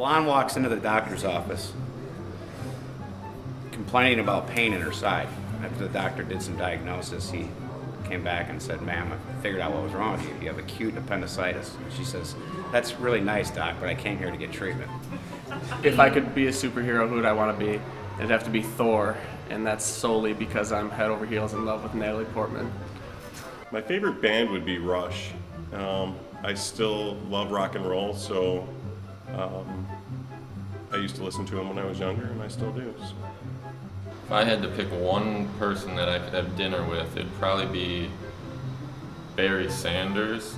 blonde walks into the doctor's office complaining about pain in her side. After the doctor did some diagnosis, he came back and said, "Ma'am, I figured out what was wrong with you. You have acute appendicitis." And she says, "That's really nice, doc, but I came here to get treatment." If I could be a superhero, who would I want to be? It'd have to be Thor, and that's solely because I'm head over heels in love with Natalie Portman. My favorite band would be Rush. I still love rock and roll, so I used to listen to them when I was younger, and I still do. So. If I had to pick one person that I could have dinner with, it'd probably be Barry Sanders.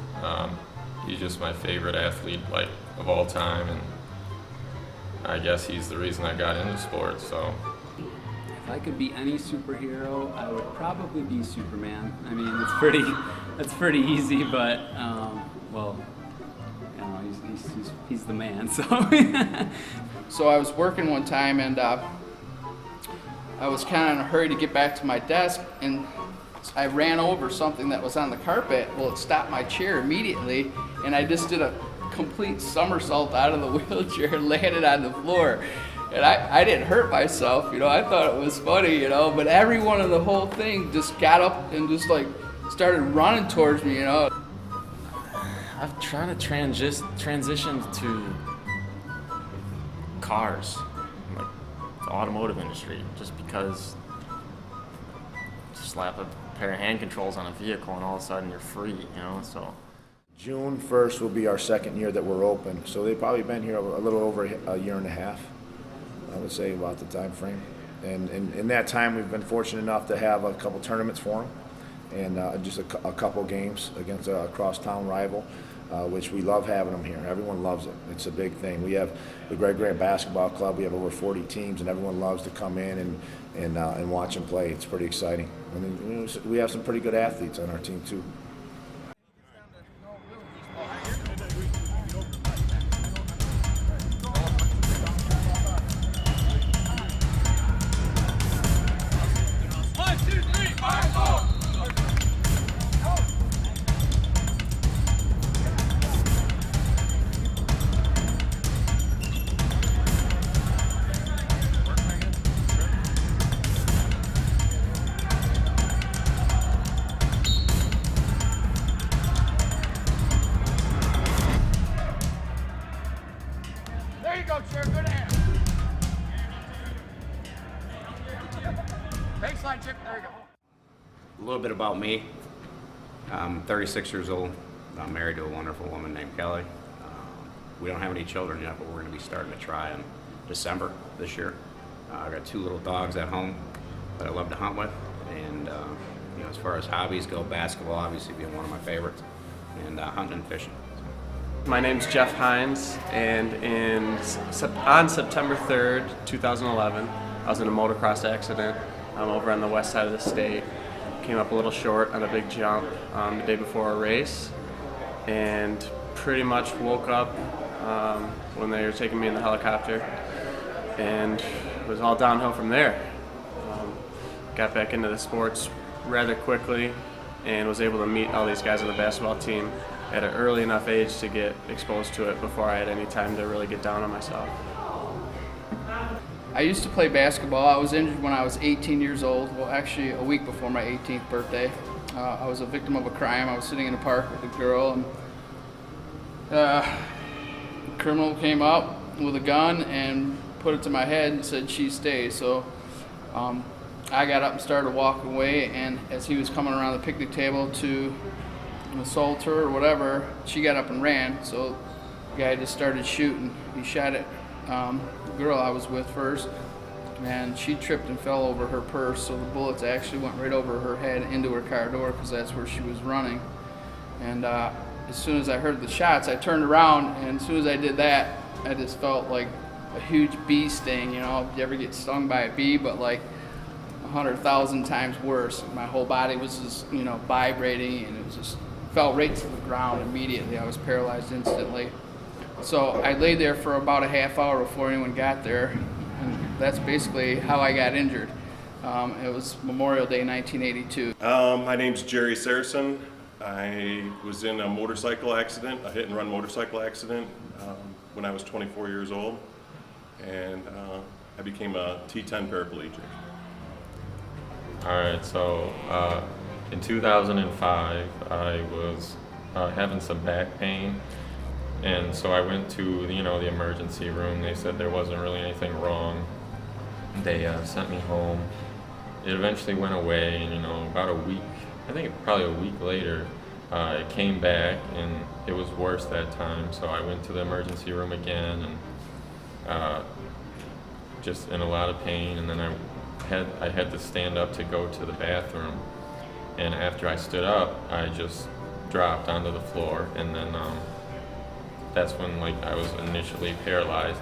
He's just my favorite athlete, like, of all time, and I guess he's the reason I got into sports. So, if I could be any superhero, I would probably be Superman. I mean, that's pretty easy, but well, you know, he's the man. So, so I was working one time, and I was kind of in a hurry to get back to my desk, and I ran over something that was on the carpet. Well, it stopped my chair immediately, and I just did a complete somersault out of the wheelchair and landed on the floor. And I didn't hurt myself, you know, I thought it was funny, you know, but everyone in the whole thing just got up and just like started running towards me, you know. I'm trying to transition to cars, like the automotive industry, just because slap a pair of hand controls on a vehicle and all of a sudden you're free, you know, so. June 1st will be our second year that we're open, so they've probably been here a little over a year and a half, I would say, about the time frame. And in that time, we've been fortunate enough to have a couple tournaments for them, and just a couple games against a crosstown rival, which we love having them here. Everyone loves it. It's a big thing. We have the Greg Grant Basketball Club. We have over 40 teams, and everyone loves to come in and watch them play. It's pretty exciting. I mean, we have some pretty good athletes on our team too. There you go, Chair. Good hand. Baseline chip. There you go. A little bit about me. I'm 36 years old. I'm married to a wonderful woman named Kelly. We don't have any children yet, but we're going to be starting to try in December this year. I've got 2 little dogs at home that I love to hunt with, and you know, as far as hobbies go, basketball obviously being one of my favorites, and hunting and fishing. My name's Jeff Hines, and on September 3rd, 2011, I was in a motocross accident over on the west side of the state. Came up a little short on a big jump the day before a race, and pretty much woke up when they were taking me in the helicopter, and it was all downhill from there. Got back into the sports rather quickly and was able to meet all these guys on the basketball team at an early enough age to get exposed to it before I had any time to really get down on myself. I used to play basketball. I was injured when I was 18 years old. Well, actually a week before my 18th birthday. I was a victim of a crime. I was sitting in a park with a girl, and a criminal came up with a gun and put it to my head and said, "She stays." So I got up and started walking away, and as he was coming around the picnic table to assault her or whatever, she got up and ran. So the guy just started shooting. He shot at the girl I was with first, and she tripped and fell over her purse, so the bullets actually went right over her head into her car door, because that's where she was running. And as soon as I heard the shots, I turned around, and as soon as I did that, I just felt like a huge bee sting. You know, if you ever get stung by a bee, but like 100,000 times worse. My whole body was just, you know, vibrating, and it was just fell right to the ground immediately. I was paralyzed instantly. So I lay there for about a half hour before anyone got there, and that's basically how I got injured. It was Memorial Day 1982. My name's Jerry Saracen. I was in a motorcycle accident, a hit-and-run motorcycle accident, when I was 24 years old, and I became a T10 paraplegic. All right, so in 2005, I was having some back pain, and so I went to the emergency room. They said there wasn't really anything wrong. They sent me home. It eventually went away, and about a week, I think probably a week later, it came back, and it was worse that time. So I went to the emergency room again, and just in a lot of pain, and then I had to stand up to go to the bathroom, and after I stood up, I just dropped onto the floor, and then that's when I was initially paralyzed,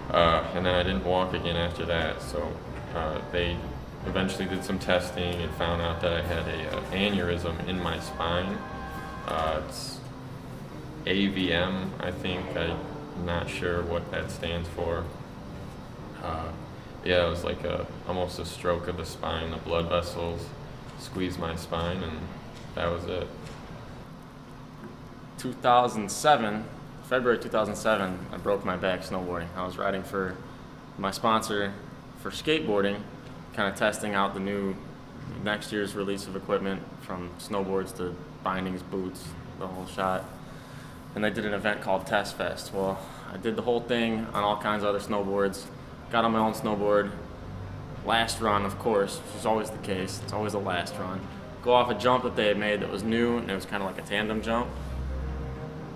and then I didn't walk again after that. So they eventually did some testing and found out that I had a aneurysm in my spine. It's AVM, I think. I'm not sure what that stands for. Yeah, it was like almost a stroke of the spine. The blood vessels squeezed my spine, and that was it. 2007, February 2007, I broke my back snowboarding. I was riding for my sponsor for skateboarding, kind of testing out the new next year's release of equipment, from snowboards to bindings, boots, the whole shot. And they did an event called Test Fest. Well, I did the whole thing on all kinds of other snowboards, got on my own snowboard, last run, of course, which is always the case. It's always the last run. Go off a jump that they had made that was new, and it was kind of like a tandem jump.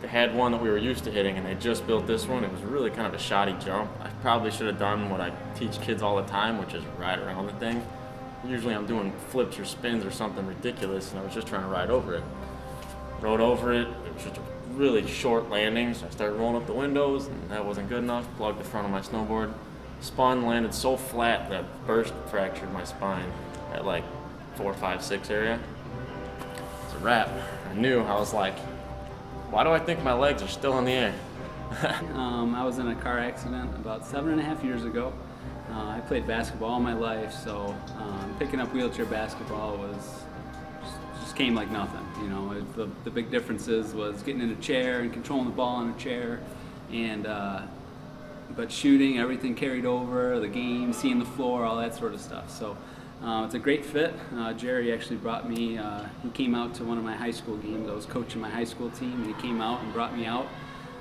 They had one that we were used to hitting, and they just built this one. It was really kind of a shoddy jump. I probably should have done what I teach kids all the time, which is ride around the thing. Usually I'm doing flips or spins or something ridiculous, and I was just trying to ride over it. Rode over it. It was just a really short landing, so I started rolling up the windows, and that wasn't good enough. Plugged the front of my snowboard. Spun, landed so flat that burst fractured my spine at 4, 5, 6 area. It's a wrap. I knew. I was like, why do I think my legs are still in the air? I was in a car accident about 7.5 years ago. I played basketball all my life, so picking up wheelchair basketball just came like nothing. The big differences was getting in a chair and controlling the ball in a chair, and but shooting, everything carried over, the game, seeing the floor, all that sort of stuff. So it's a great fit. Jerry actually brought me, he came out to one of my high school games. I was coaching my high school team, and he came out and brought me out.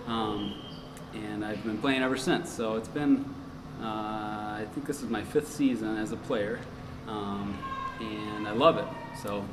And I've been playing ever since. So it's been, I think this is my 5th season as a player, and I love it. So.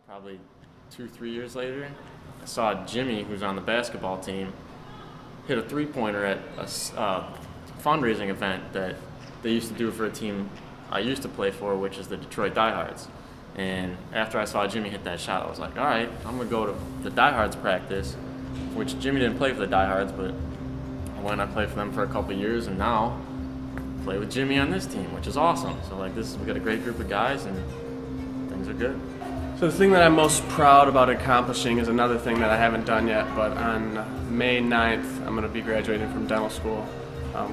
Probably 2, 3 years later, I saw Jimmy, who's on the basketball team, hit a three-pointer at a fundraising event that they used to do for a team I used to play for, which is the Detroit Diehards. And after I saw Jimmy hit that shot, I was like, all right, I'm going to go to the Diehards practice, which Jimmy didn't play for the Diehards, but I went and I played for them for a couple of years, and now I play with Jimmy on this team, which is awesome. So like we got a great group of guys, and things are good. So the thing that I'm most proud about accomplishing is another thing that I haven't done yet, but on May 9th, I'm going to be graduating from dental school.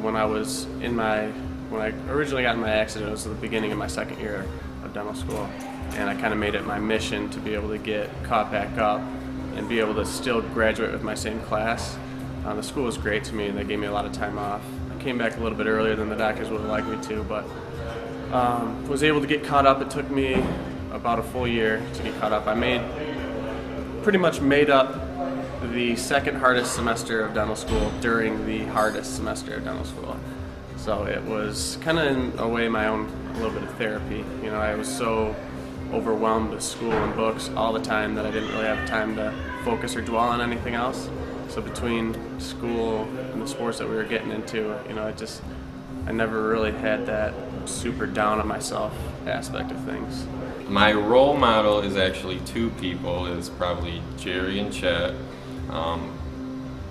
When I originally got in my accident, it was the beginning of my second year of dental school, and I kind of made it my mission to be able to get caught back up and be able to still graduate with my same class. The school was great to me, and they gave me a lot of time off. I came back a little bit earlier than the doctors would have liked me to, but was able to get caught up. It took me about a full year to get caught up. Pretty much made up the second hardest semester of dental school during the hardest semester of dental school. So it was kind of in a way my own a little bit of therapy. You know, I was so overwhelmed with school and books all the time that I didn't really have time to focus or dwell on anything else. So between school and the sports that we were getting into, you know, I never really had that super down on myself aspect of things. My role model is actually two people, is probably Jerry and Chet.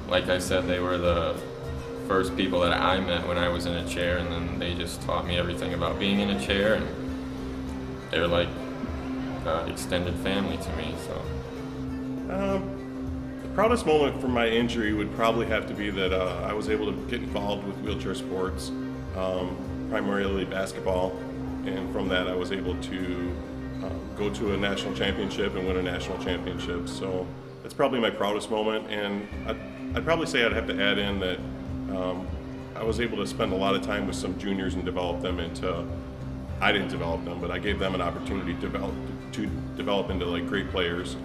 Like I said, they were the first people that I met when I was in a chair, and then they just taught me everything about being in a chair, and they're like extended family to me. So The proudest moment from my injury would probably have to be that I was able to get involved with wheelchair sports, primarily basketball, and from that I was able to go to a national championship and win a national championship. So that's probably my proudest moment, and I'd probably say I'd have to add in that I was able to spend a lot of time with some juniors and develop them into, I didn't develop them, but I gave them an opportunity to develop into like great players.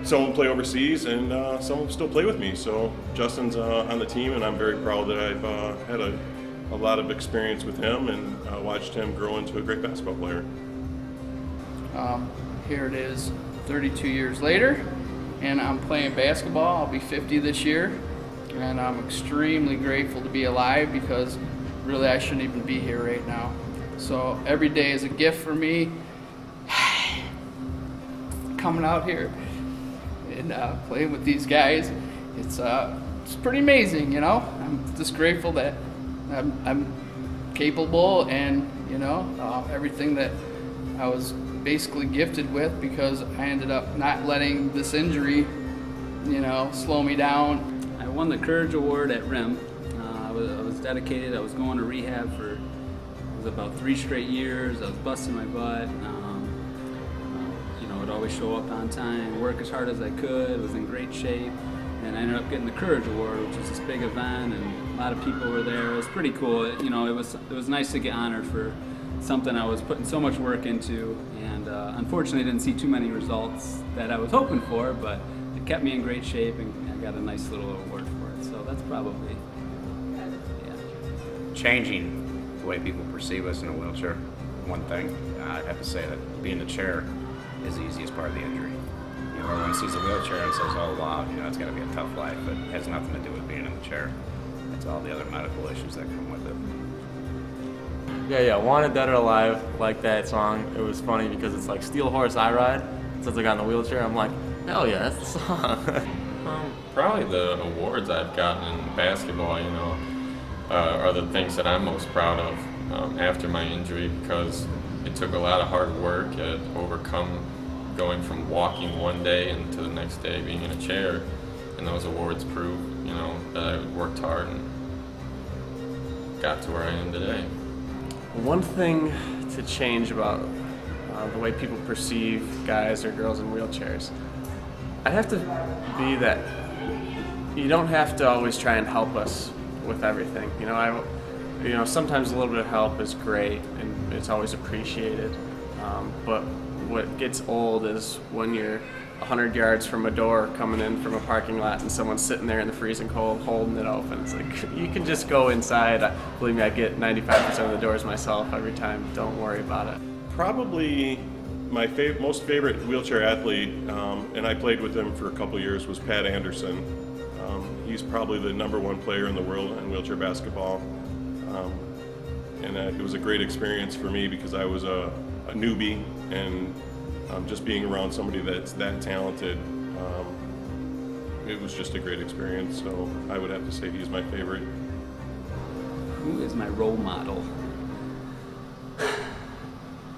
Some will play overseas, and some will still play with me. So Justin's on the team, and I'm very proud that I've had a lot of experience with him and watched him grow into a great basketball player. Here it is 32 years later, and I'm playing basketball. I'll be 50 this year, and I'm extremely grateful to be alive because really I shouldn't even be here right now. So every day is a gift for me. Coming out here and playing with these guys, it's pretty amazing, you know. I'm just grateful that I'm capable, and you know, everything that I was basically gifted with, because I ended up not letting this injury, you know, slow me down. I won the Courage Award at RIM. I was dedicated. I was going to rehab for about 3 straight years. I was busting my butt. You know, I'd always show up on time, work as hard as I could. Was in great shape, and I ended up getting the Courage Award, which was this big event, and a lot of people were there. It was pretty cool. You know, it was nice to get honored for something I was putting so much work into, and unfortunately didn't see too many results that I was hoping for, but it kept me in great shape, and I got a nice little award for it. So that's probably, yeah. Changing the way people perceive us in a wheelchair, one thing. I'd have to say that being in the chair is the easiest part of the injury. You know, everyone sees a wheelchair and says, oh wow, you know, it's gotta be a tough life, but it has nothing to do with being in the chair. It's all the other medical issues that come with it. Yeah, Wanted Dead or Alive, like that song. It was funny because it's like Steel Horse I Ride. Since I got in the wheelchair, I'm like, hell yeah, that's the song. Probably the awards I've gotten in basketball, you know, are the things that I'm most proud of after my injury, because it took a lot of hard work to overcome going from walking one day and to the next day being in a chair, and those awards prove, you know, that I worked hard and got to where I am today. One thing to change about the way people perceive guys or girls in wheelchairs, I'd have to be that you don't have to always try and help us with everything. You know, sometimes a little bit of help is great and it's always appreciated. But what gets old is when you're 100 yards from a door coming in from a parking lot and someone's sitting there in the freezing cold holding it open. It's like, you can just go inside. Believe me, I get 95% of the doors myself every time. Don't worry about it. Probably my most favorite wheelchair athlete, and I played with him for a couple years, was Pat Anderson. He's probably the #1 player in the world in wheelchair basketball. And it was a great experience for me because I was a newbie, and just being around somebody that's that talented, it was just a great experience. So I would have to say he's my favorite. Who is my role model?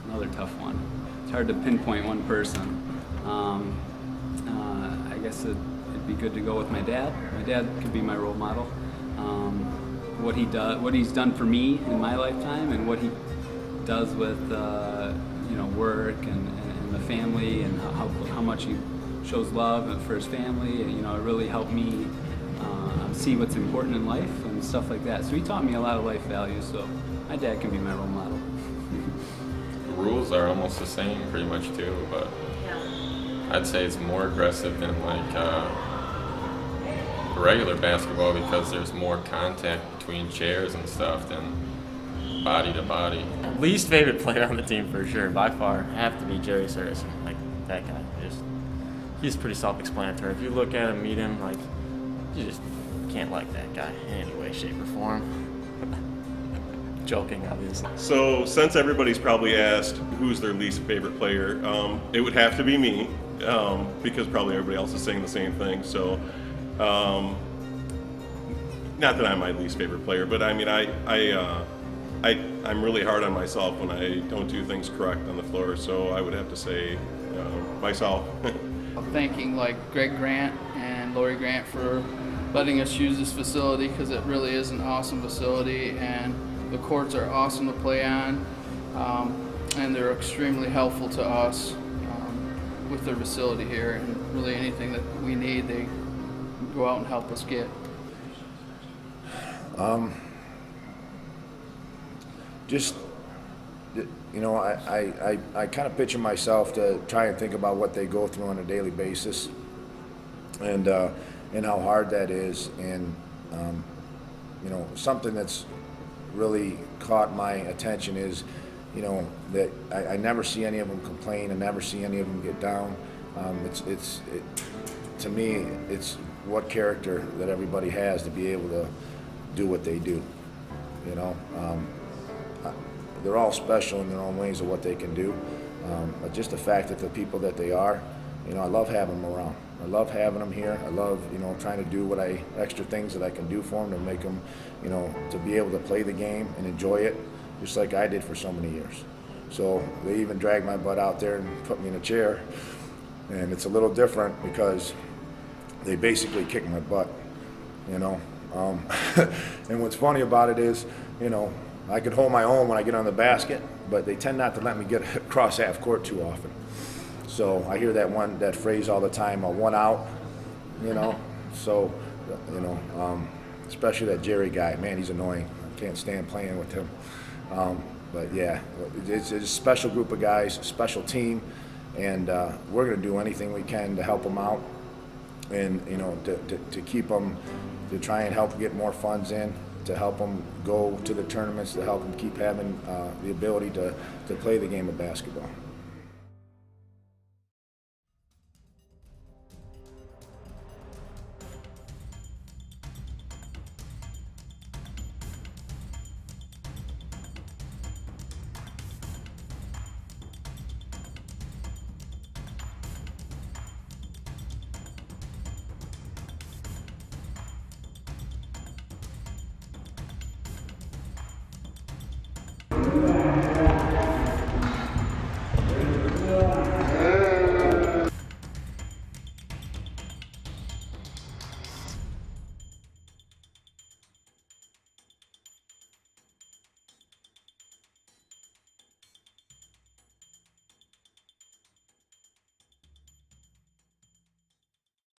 Another tough one. It's hard to pinpoint one person. I guess it'd be good to go with my dad. My dad could be my role model. What he's done for me in my lifetime, and what he does with work and the family, and how much he shows love for his family. And, it really helped me see what's important in life and stuff like that. So he taught me a lot of life values. So my dad can be my role model. The rules are almost the same pretty much too, but I'd say it's more aggressive than like regular basketball because there's more contact between chairs and stuff than body to body. Least favorite player on the team for sure, by far, have to be Jerry Serison. Like, that guy, he's pretty self-explanatory. If you look at him, meet him, like, you just can't like that guy in any way, shape, or form. Joking, obviously. So since everybody's probably asked who's their least favorite player, it would have to be me, because probably everybody else is saying the same thing. So, not that I'm my least favorite player, but I mean, I'm really hard on myself when I don't do things correct on the floor. So I would have to say myself. Thanking like Greg Grant and Lori Grant for letting us use this facility, because it really is an awesome facility, and the courts are awesome to play on, and they're extremely helpful to us with their facility here, and really anything that we need, they go out and help us get. I kind of picture myself to try and think about what they go through on a daily basis, and how hard that is, and something that's really caught my attention is, that I never see any of them complain. I never see any of them get down. To me, it's what character that everybody has to be able to do what they do. They're all special in their own ways of what they can do. But just the fact that the people that they are, I love having them around. I love having them here. I love, trying to do extra things that I can do for them to make them, to be able to play the game and enjoy it, just like I did for so many years. So they even dragged my butt out there and put me in a chair, and it's a little different because they basically kicked my butt, And what's funny about it is, I can hold my own when I get on the basket, but they tend not to let me get across half court too often. So I hear that phrase all the time, a one out, So, especially that Jerry guy, man, he's annoying. I can't stand playing with him. But yeah, it's a special group of guys, a special team, and we're going to do anything we can to help them out, and to keep them, to try and help get more funds in, to help them go to the tournaments, to help them keep having the ability to play the game of basketball.